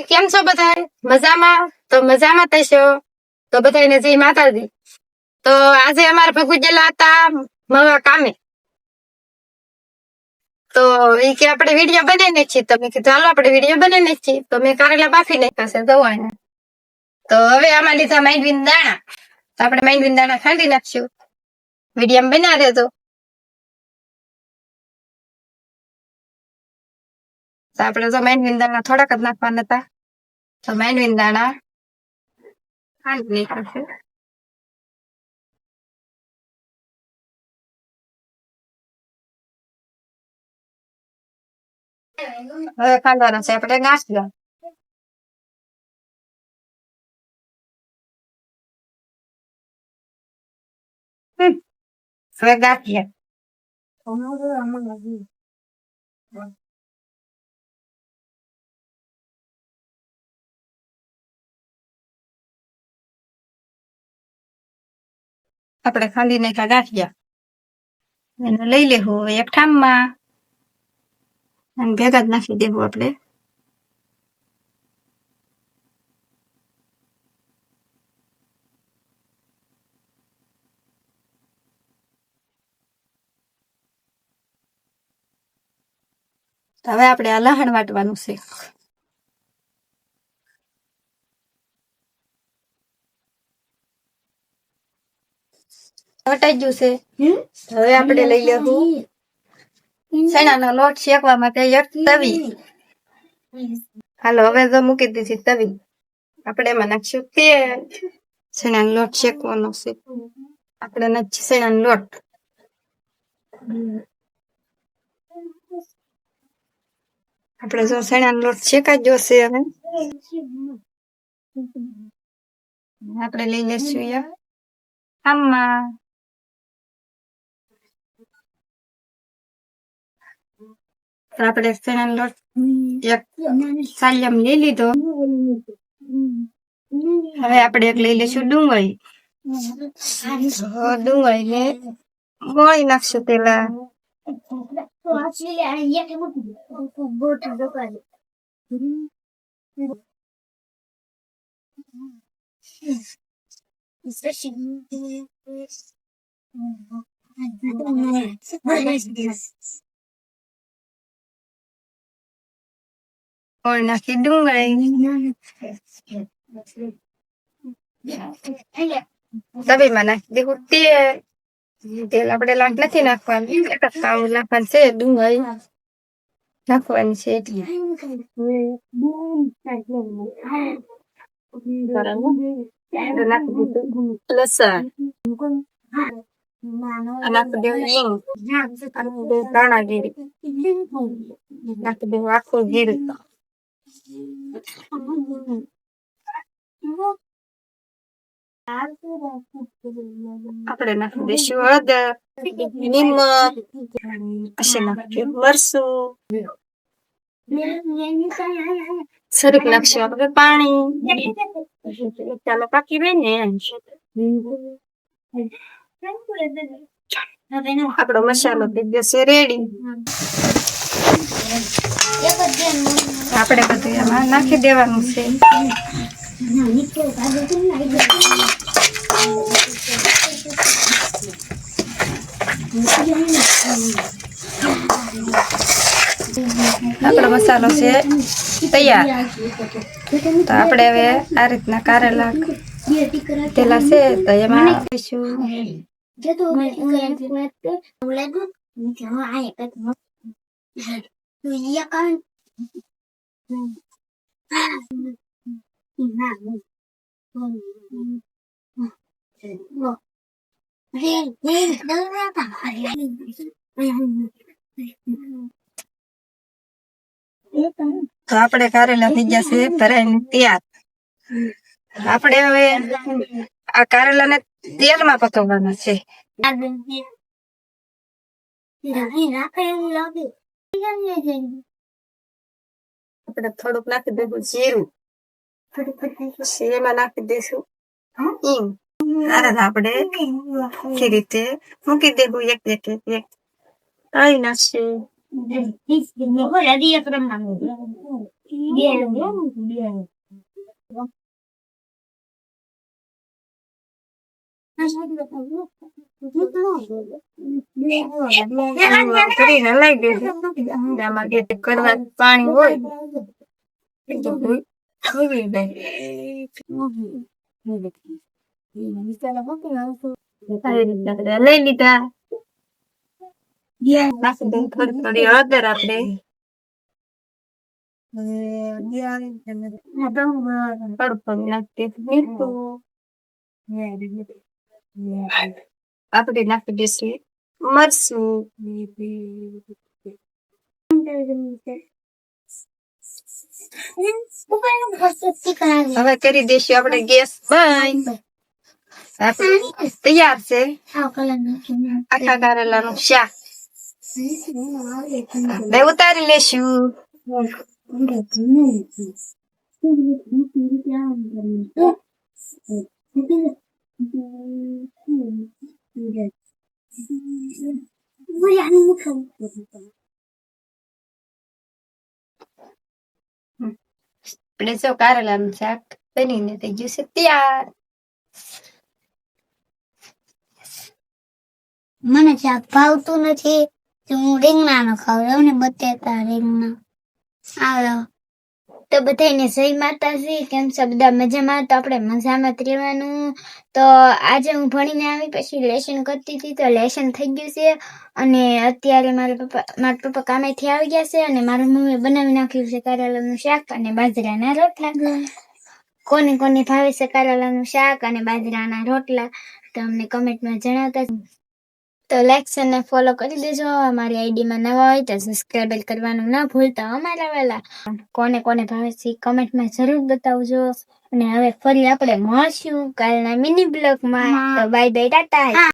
કેમ છો બધા? મજામાં? તો મજામાં થશો તો બધાને જય માતાજી. તો આજે અમારા ભગુ ગયેલા હતા મળવા કામે. તો એ કે આપણે વિડીયો બનાવીને છીએ. તો મેં કીધું હાલો આપણે વિડીયો બનાવીને છીએ. તો મેં કારેલા બાફી નાખ્યા છે દવાને. તો હવે આમાં લીધા માંડવીના દાણા. તો આપણે માંડવીના દાણા ખાંડી નાખશું. વિડીયો બનાવી દેજો. તો આપણે તો માંડવીના દાણા થોડાક જ નાખવાના હતા. તો માંડવીના દાણા ખાંડી નાખ્યા છે. હવે ખાંડવાના છે આપણે ગાંઠિયા. હવે ગાંઠિયા. આપણે ખાંડી નાખ્યા ગાંઠિયા. એને લઈ લેવું એક ઠામમાં અને ભેગા જ નાખી દેવું આપણે. હવે આપણે આ લસણ વાટવાનું છે. વટાઈ ગયું છે. હવે આપણે લઈ લેવું ચણાનો લોટ શેકવા માટે એક તવી. હાલો હવે તો મૂકી દીધી તવી. આપણે એમાં નાખશું તેલ. ચણાનો લોટ શેકવાનો છે. આપણે નાખીએ ચણાનો લોટ. આપણે જો ચણાનો લોટ શેકાઈ ગયો છે હવે આપણે લઈ લેશું આમાં. આપણે ચણાનો લોટ એક સાલિયામાં લઈ લીધો. હવે આપણે એક લઈ લેશું ડુંગળી. ડુંગળીને ગોળી નાખશું પેલા. ગોળી નાખી ડુંગળી તવીમાં નાખી દેવું તેલ. તેલ આપણે લાટ નથી નાખવાનું, એક જ તાવડું નાખવાનું છે. ડુંગળી નાખવાની છે એટલે નાખી દીધું લસણ. નાખી દેવું હિંગ. નાખી દેવું ધાણા જીરું. નાખી દેવું આખું જીરું. આપણે નાખી દઈશું હળદર, નિમક, પછી નાખીશું મરચું. સરીક નાખશું આપણે પાણી. ચાલો પાકી ગઈ ને આપણો મસાલો થઈ જશે રેડી. આપણે બધું એમાં નાખી દેવાનું છે. આપણો મસાલો છે તૈયાર. તો આપણે હવે આ રીતના કારેલા તેલા છે તો એમાં નાખીશું. તો આપણે કારેલા થઈ ગયા છે ભરાઈને તૈયાર. આપણે હવે આ કારેલાને તેલમાં પકવવાના છે. આપણે થોડુંક નાખી દઈશું જીરું. એમાં નાખી દઈશું હિંગ. આપણે આખી રીતે મૂકી દેવું એક એક એક એક કાઢી નાખશે. કરીને લઈ દીધું આમાં જે કરવા પાણી હોય એ તો ધોઈ જાય. આવી રીતના બધા લઈ લીધા. નાખી દઈએ થોડી થોડી હળદર આપણે થોડું નાખી મીઠું આપણે નાખી દઈશું મરચું. હવે કરી દઈશું આપણે ગેસ બંધ. તૈયાર છે આખા કારેલાનું શાક. બે ઉતારી લેશું. આપણે જો કારેલાનું શાક બનીને થઈ ગયું છે તૈયાર. મને શાક ભાવતું નથી તો હું રીંગણાનો ખાવ ને બટેટા રીંગણા. આવો તો બધાને જય માતાજી. કેમ છે બધા મજામાં? તો આપણે મજામાં જ રહેવાનું. તો આજે હું ભણીને આવી પછી લેસન કરતી હતી તો લેસન થઈ ગયું છે અને અત્યારે મારા પપ્પા કામેથી આવી ગયા છે અને મારા મમ્મીએ બનાવી નાખ્યું છે કારેલાનું શાક અને બાજરાના રોટલા. કોને કોને ભાવે છે કારેલાનું શાક અને બાજરાના રોટલા તો અમને કમેન્ટમાં જણાવતા. તો લાઈક અને ફોલો કરી દેજો. અમારી આઈડીમાં નવા હોય તો સબસ્ક્રાઇબ કરવાનું ના ભૂલતા અમારા વાલા. કોને કોને ભાવે છે કમેન્ટમાં જરૂર બતાવજો. અને હવે ફરી આપણે મળશું કાલના મિની બ્લોગમાં. તો બાય બાય ટાટા.